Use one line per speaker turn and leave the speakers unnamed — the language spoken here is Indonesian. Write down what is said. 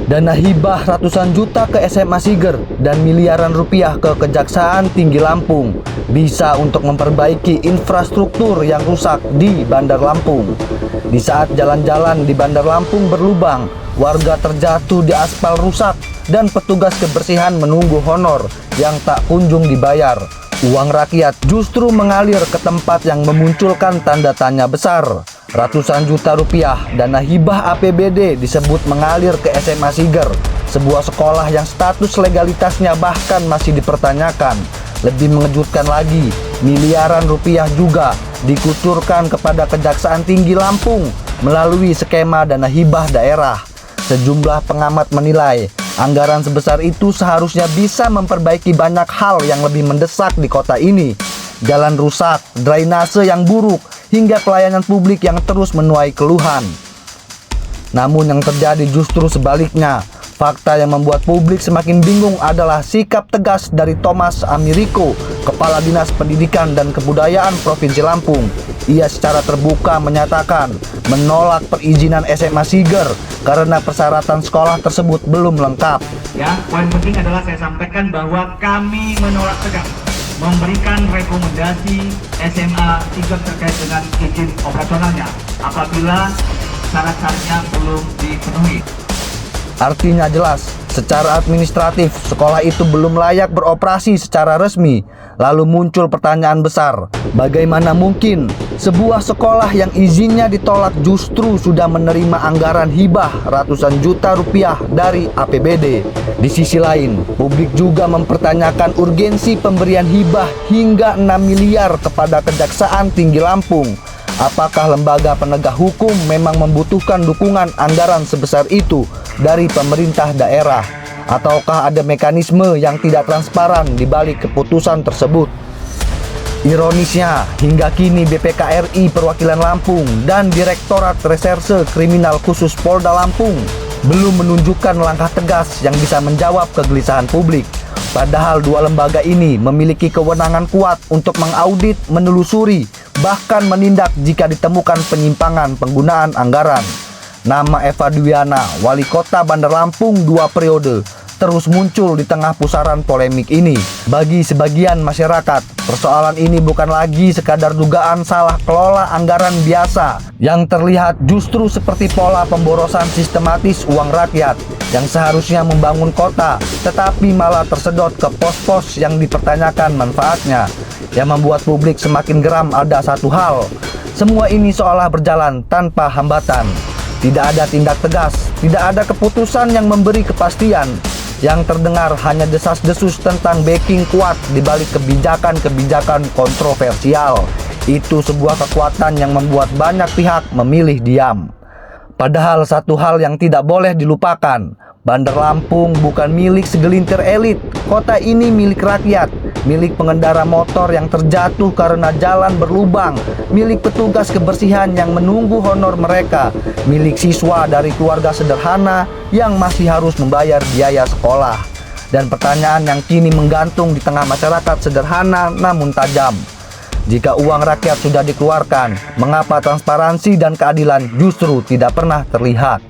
Dana hibah ratusan juta ke SMA Siger dan miliaran rupiah ke Kejaksaan Tinggi Lampung bisa untuk memperbaiki infrastruktur yang rusak di Bandar Lampung. Di saat jalan-jalan di Bandar Lampung berlubang, warga terjatuh di aspal rusak dan petugas kebersihan menunggu honor yang tak kunjung dibayar. Uang rakyat justru mengalir ke tempat yang memunculkan tanda tanya besar. Ratusan juta rupiah dana hibah APBD disebut mengalir ke SMA Siger, sebuah sekolah yang status legalitasnya bahkan masih dipertanyakan. Lebih mengejutkan lagi, miliaran rupiah juga dikucurkan kepada Kejaksaan Tinggi Lampung melalui skema dana hibah daerah. Sejumlah pengamat menilai, anggaran sebesar itu seharusnya bisa memperbaiki banyak hal yang lebih mendesak di kota ini. Jalan rusak, drainase yang buruk, hingga pelayanan publik yang terus menuai keluhan. Namun yang terjadi justru sebaliknya. Fakta yang membuat publik semakin bingung adalah sikap tegas dari Thomas Amiriko, Kepala Dinas Pendidikan dan Kebudayaan Provinsi Lampung. Ia secara terbuka menyatakan menolak perizinan SMA Siger karena persyaratan sekolah tersebut belum lengkap.
Ya, poin penting adalah saya sampaikan bahwa kami menolak tegas memberikan rekomendasi SMA Siger terkait dengan izin operasionalnya apabila syarat-syaratnya belum dipenuhi.
Artinya jelas, secara administratif sekolah itu belum layak beroperasi secara resmi. Lalu muncul pertanyaan besar, bagaimana mungkin sebuah sekolah yang izinnya ditolak justru sudah menerima anggaran hibah ratusan juta rupiah dari APBD? Di sisi lain, publik juga mempertanyakan urgensi pemberian hibah hingga 6 miliar kepada Kejaksaan Tinggi Lampung. Apakah lembaga penegak hukum memang membutuhkan dukungan anggaran sebesar itu dari pemerintah daerah? Ataukah ada mekanisme yang tidak transparan di balik keputusan tersebut? Ironisnya, hingga kini BPKRI Perwakilan Lampung dan Direktorat Reserse Kriminal Khusus Polda Lampung belum menunjukkan langkah tegas yang bisa menjawab kegelisahan publik. Padahal dua lembaga ini memiliki kewenangan kuat untuk mengaudit, menelusuri, bahkan menindak jika ditemukan penyimpangan penggunaan anggaran. Nama Eva Dwiana, Wali Kota Bandar Lampung 2 periode, terus muncul di tengah pusaran polemik ini. Bagi sebagian masyarakat, persoalan ini bukan lagi sekadar dugaan salah kelola anggaran biasa. Yang terlihat justru seperti pola pemborosan sistematis uang rakyat yang seharusnya membangun kota, tetapi malah tersedot ke pos-pos yang dipertanyakan manfaatnya. Yang membuat publik semakin geram ada satu hal, semua ini seolah berjalan tanpa hambatan. Tidak ada tindak tegas, tidak ada keputusan yang memberi kepastian. Yang terdengar hanya desas-desus tentang backing kuat di balik kebijakan-kebijakan kontroversial. Itu sebuah kekuatan yang membuat banyak pihak memilih diam. Padahal satu hal yang tidak boleh dilupakan, Bandar Lampung bukan milik segelintir elit. Kota ini milik rakyat, milik pengendara motor yang terjatuh karena jalan berlubang, milik petugas kebersihan yang menunggu honor mereka, milik siswa dari keluarga sederhana yang masih harus membayar biaya sekolah. Dan pertanyaan yang kini menggantung di tengah masyarakat sederhana namun tajam. Jika uang rakyat sudah dikeluarkan, mengapa transparansi dan keadilan justru tidak pernah terlihat?